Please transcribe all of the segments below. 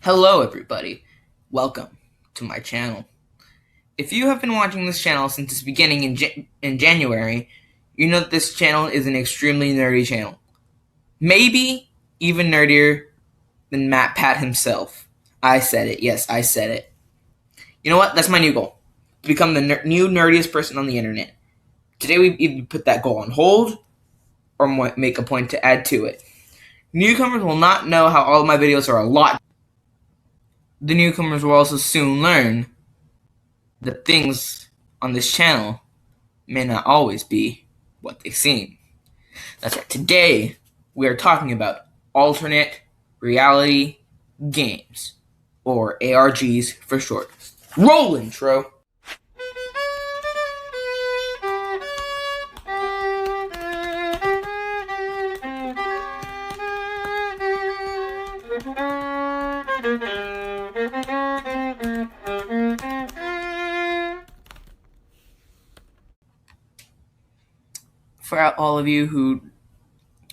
Hello everybody, welcome to my channel. If you have been watching this channel since its beginning in January, you know that this channel is an extremely nerdy channel. Maybe even nerdier than MatPat himself. I said it, yes, I said it. You know what, that's my new goal, to become the new nerdiest person on the internet. Today we either put that goal on hold, or make a point to add to it. Newcomers will not know how all of my videos are a lot. The newcomers will also soon learn that things on this channel may not always be what they seem. That's right, today we are talking about alternate reality games, or ARGs for short. Roll intro! For all of you who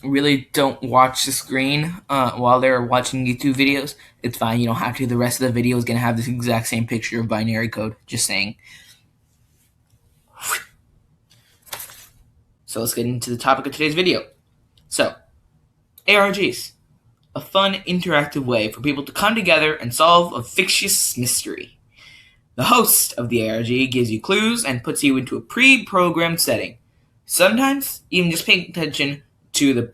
really don't watch the screen while they're watching YouTube videos, it's fine. You don't have to. The rest of the video is going to have this exact same picture of binary code. Just saying. So let's get into the topic of today's video. So, ARGs. A fun, interactive way for people to come together and solve a fictitious mystery. The host of the ARG gives you clues and puts you into a pre-programmed setting. Sometimes, even just paying attention to the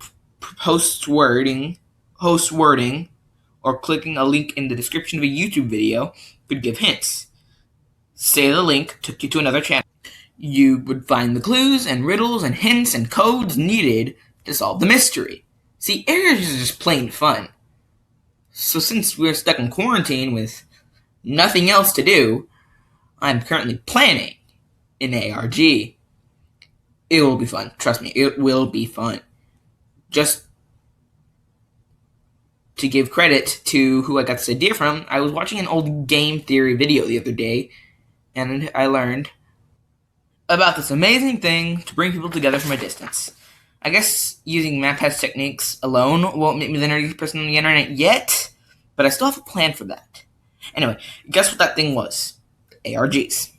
host wording, or clicking a link in the description of a YouTube video could give hints. Say the link took you to another channel. You would find the clues and riddles and hints and codes needed to solve the mystery. See, ARGs is just plain fun. So since we're stuck in quarantine with nothing else to do, I'm currently planning an ARG. It will be fun. Trust me, it will be fun. Just to give credit to who I got this idea from, I was watching an old game theory video the other day, and I learned about this amazing thing to bring people together from a distance. I guess using MatPat's techniques alone won't make me the nerdiest person on the internet yet, but I still have a plan for that. Anyway, guess what that thing was? ARGs.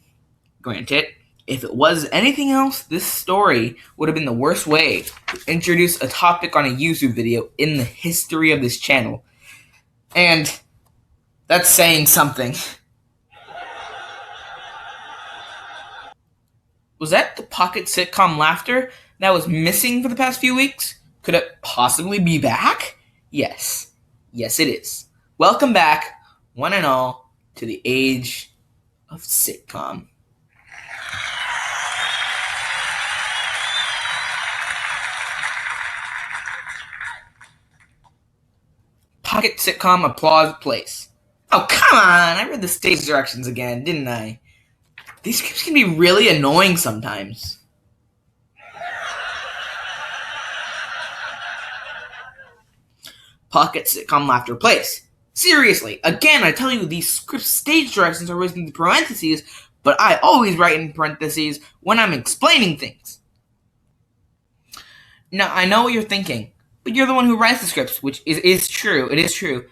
Granted, if it was anything else, this story would have been the worst way to introduce a topic on a YouTube video in the history of this channel. And that's saying something. Was that the pocket sitcom laughter that was missing for the past few weeks? Could it possibly be back? Yes. Yes, it is. Welcome back, one and all, to the age of sitcom. Pocket sitcom applause place. Oh, come on! I read the stage directions again, didn't I? These scripts can be really annoying sometimes. Pocket sitcom laughter place. Seriously, again, I tell you, these script stage directions are always in parentheses, but I always write in parentheses when I'm explaining things. Now, I know what you're thinking, but you're the one who writes the scripts, which is true. It is true.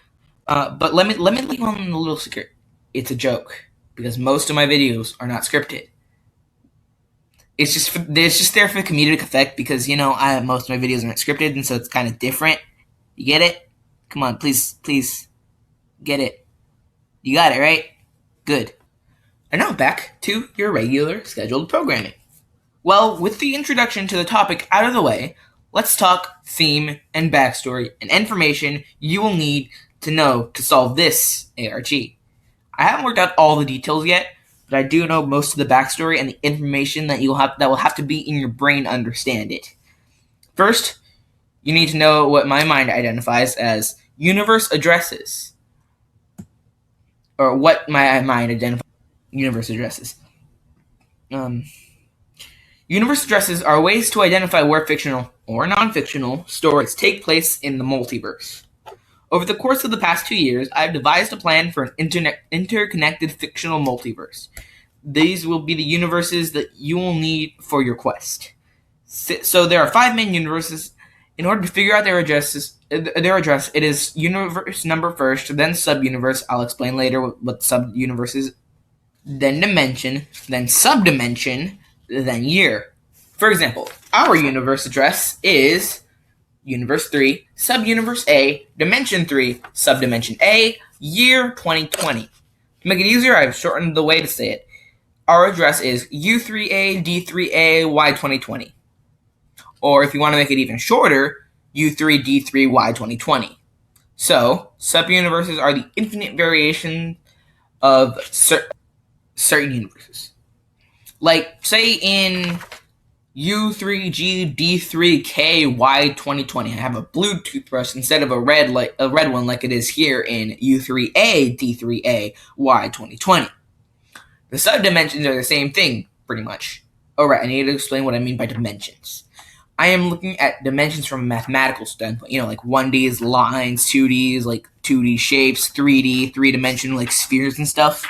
But let me leave on a little secret. It's a joke, because most of my videos are not scripted. It's just there for comedic effect, because most of my videos aren't scripted, and so it's kind of different. You get it? Come on, please get it. You got it, right? Good. And now back to your regular scheduled programming. Well, with the introduction to the topic out of the way, let's talk theme and backstory and information you will need to know to solve this ARG. I haven't worked out all the details yet, but I do know most of the backstory and the information that will have to be in your brain to understand it. First, you need to know what my mind identifies as universe addresses, or what my mind identifies as universe addresses. Universe addresses are ways to identify where fictional or non-fictional stories take place in the multiverse. Over the course of the past 2 years, I've devised a plan for an interconnected fictional multiverse. These will be the universes that you will need for your quest. So there are 5 main universes In order to figure out their address, it is universe number first, then subuniverse. I'll explain later what subuniverse is. Then dimension, then subdimension, then year. For example, our universe address is universe 3, subuniverse A, dimension 3, subdimension A, year 2020. To make it easier, I've shortened the way to say it. Our address is U3A D3A Y2020. Or if you want to make it even shorter, U3D3Y 2020. So, subuniverses are the infinite variation of certain universes. Like, say in U3G D3KY 2020, I have a blue toothbrush instead of a red one like it is here in U3A D3A Y 2020. The subdimensions are the same thing, pretty much. Alright, I need to explain what I mean by dimensions. I am looking at dimensions from a mathematical standpoint. Like 1D is lines, 2D is like 2D shapes, 3D, three-dimensional like spheres and stuff.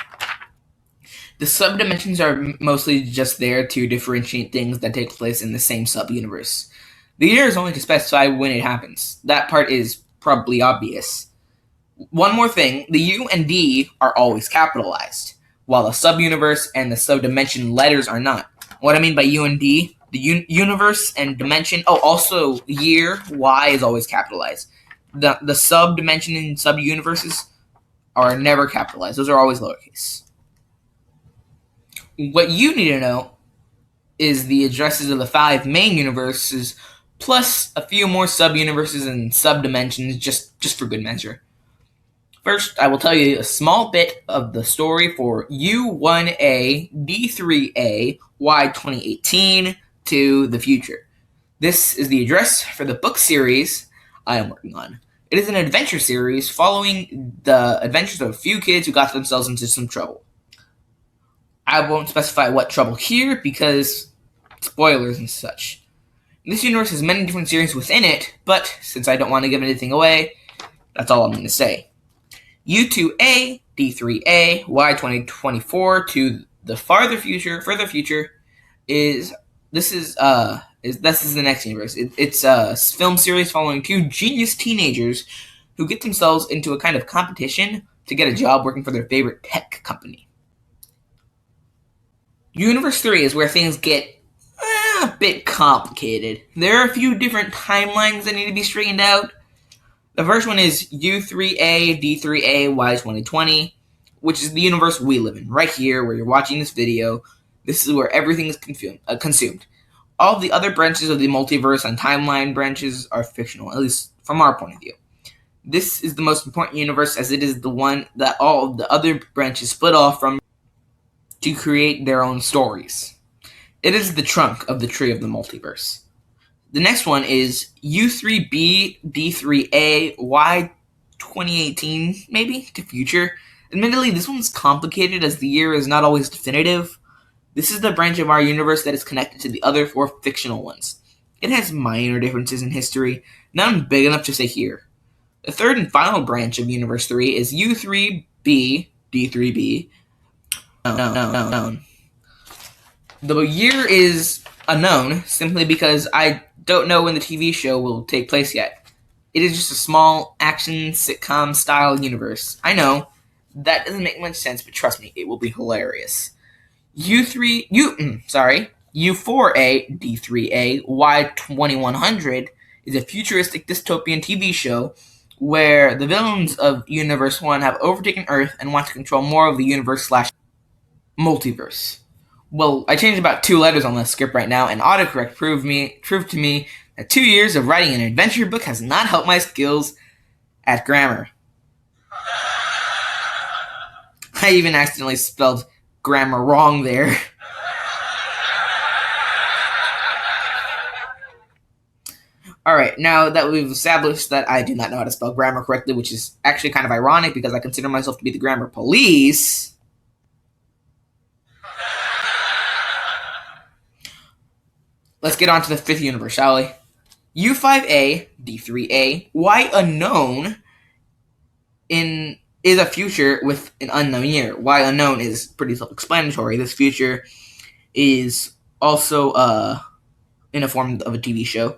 The subdimensions are mostly just there to differentiate things that take place in the same subuniverse. The year is only to specify when it happens. That part is probably obvious. One more thing, the U and D are always capitalized, while the subuniverse and the subdimension letters are not. What I mean by U and D, the universe and dimension, also year, Y is always capitalized. The subdimension and subuniverses are never capitalized. Those are always lowercase. What you need to know is the addresses of the 5 main universes, plus a few more subuniverses and subdimensions, just for good measure. First, I will tell you a small bit of the story for U1A D3A Y 2018 to the future. This is the address for the book series I am working on. It is an adventure series following the adventures of a few kids who got themselves into some trouble. I won't specify what trouble here because spoilers and such. This universe has many different series within it, but since I don't want to give anything away, that's all I'm going to say. U2A D3A Y 2024 to the further future is the next universe. It's a film series following 2 genius teenagers who get themselves into a kind of competition to get a job working for their favorite tech company. Universe 3 is where things get a bit complicated. There are a few different timelines that need to be straightened out. The first one is U3A D3A Y 2020, which is the universe we live in, right here where you're watching this video. This is where everything is consumed. All the other branches of the multiverse and timeline branches are fictional, at least from our point of view. This is the most important universe as it is the one that all of the other branches split off from to create their own stories. It is the trunk of the tree of the multiverse. The next one is U3B D3A Y 2018, maybe, to future. Admittedly, this one's complicated as the year is not always definitive. This is the branch of our universe that is connected to the other 4 fictional ones. It has minor differences in history, none big enough to say here. The third and final branch of Universe 3 is U3B D3B. No. The year is unknown simply because I don't know when the TV show will take place yet. It is just a small action sitcom style universe. I know that doesn't make much sense, but trust me, it will be hilarious. U4A D3A Y 2100 is a futuristic dystopian TV show where the villains of Universe 1 have overtaken Earth and want to control more of the universe / multiverse. Well, I changed about 2 letters on the script right now, and autocorrect proved to me that 2 years of writing an adventure book has not helped my skills at grammar. I even accidentally spelled grammar wrong there. Alright, now that we've established that I do not know how to spell grammar correctly, which is actually kind of ironic because I consider myself to be the grammar police, let's get on to the 5th universe, shall we? U5A D3A Y unknown is a future with an unknown year. Y unknown is pretty self-explanatory. This future is also in a form of a TV show.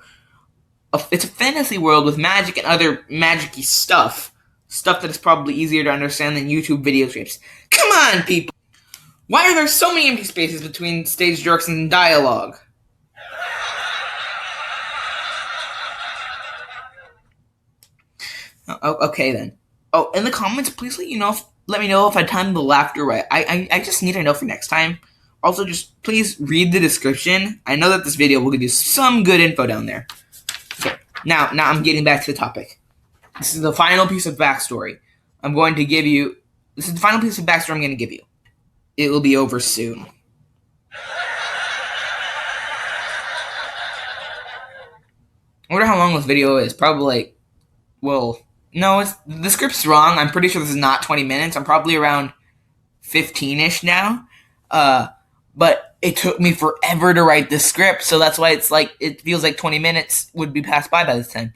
it's a fantasy world with magic and other magic-y stuff. Stuff that is probably easier to understand than YouTube video scripts. Come on, people! Why are there so many empty spaces between stage jokes and dialogue? Okay then. Oh, in the comments, please let me know if I timed the laughter right. I just need to know for next time. Also, just please read the description. I know that this video will give you some good info down there. Okay, now I'm getting back to the topic. This is the final piece of backstory I'm going to give you. This is the final piece of backstory I'm going to give you. It will be over soon. I wonder how long this video is. Probably like, well, no, the script's wrong. I'm pretty sure this is not 20 minutes. I'm probably around 15-ish now. But it took me forever to write this script, so that's why it feels like 20 minutes would be passed by this time.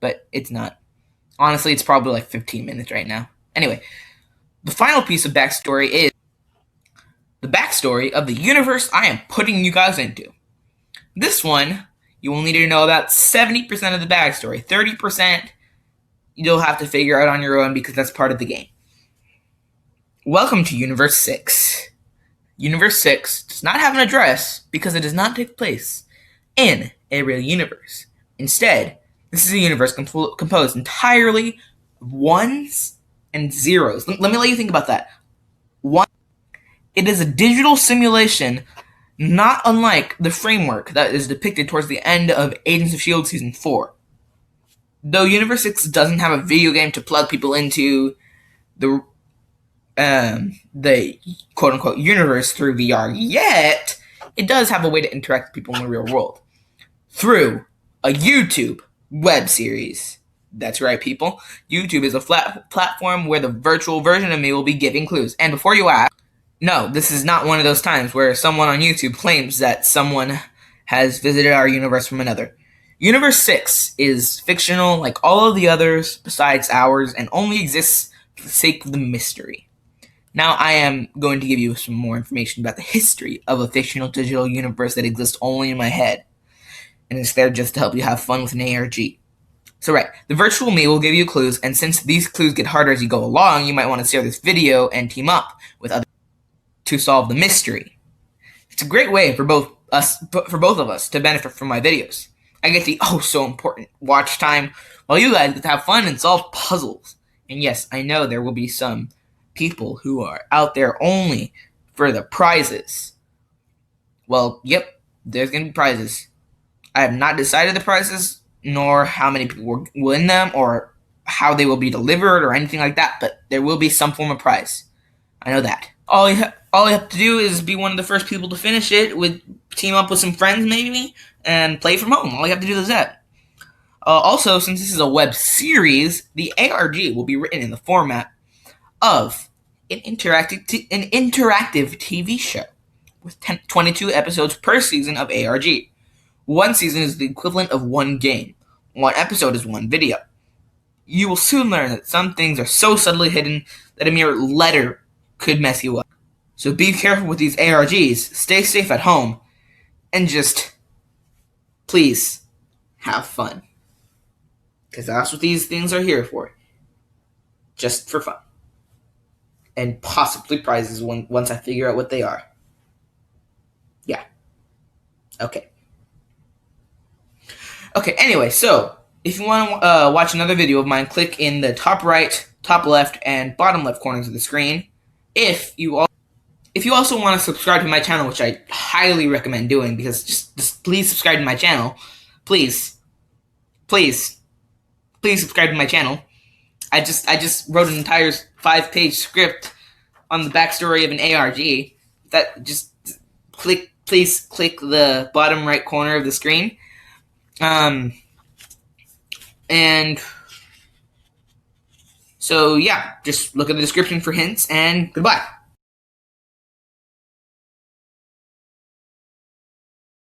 But it's not. Honestly, it's probably like 15 minutes right now. Anyway, the final piece of backstory is the backstory of the universe I am putting you guys into. This one, you will need to know about 70% of the backstory. 30% you'll have to figure out on your own because that's part of the game. Welcome to Universe 6. Universe 6 does not have an address because it does not take place in a real universe. Instead, this is a universe composed entirely of ones and zeros. Let me let you think about that. It is a digital simulation not unlike the framework that is depicted towards the end of Agents of S.H.I.E.L.D. Season 4. Though Universe 6 doesn't have a video game to plug people into the quote-unquote universe through VR yet, it does have a way to interact with people in the real world. Through a YouTube web series. That's right, people. YouTube is a platform where the virtual version of me will be giving clues. And before you ask, no, this is not one of those times where someone on YouTube claims that someone has visited our universe from another. Universe 6 is fictional like all of the others besides ours and only exists for the sake of the mystery. Now I am going to give you some more information about the history of a fictional digital universe that exists only in my head. And it's there just to help you have fun with an ARG. So right, the virtual me will give you clues, and since these clues get harder as you go along, you might want to share this video and team up with others to solve the mystery. It's a great way for both of us to benefit from my videos. I get the so important watch time while you guys get to have fun and solve puzzles. And yes, I know there will be some people who are out there only for the prizes. Well, yep, there's going to be prizes. I have not decided the prizes, nor how many people will win them, or how they will be delivered, or anything like that, but there will be some form of prize. I know that. All you have to do is be one of the first people to finish it, team up with some friends maybe, and play from home. All you have to do is that. Also, since this is a web series, the ARG will be written in the format of an interactive TV show with 22 episodes per season of ARG. One season is the equivalent of one game. One episode is one video. You will soon learn that some things are so subtly hidden that a mere letter could mess you up. So be careful with these ARGs, stay safe at home, and just, please, have fun. Because that's what these things are here for. Just for fun. And possibly prizes once I figure out what they are. Yeah. Okay. Okay, anyway, so if you want to watch another video of mine, click in the top right, top left, and bottom left corners of the screen. If you also want to subscribe to my channel, which I highly recommend doing, because just please subscribe to my channel. Please subscribe to my channel. I just wrote an entire 5-page script on the backstory of an ARG. That just please click the bottom right corner of the screen. And so yeah, just look at the description for hints, and goodbye.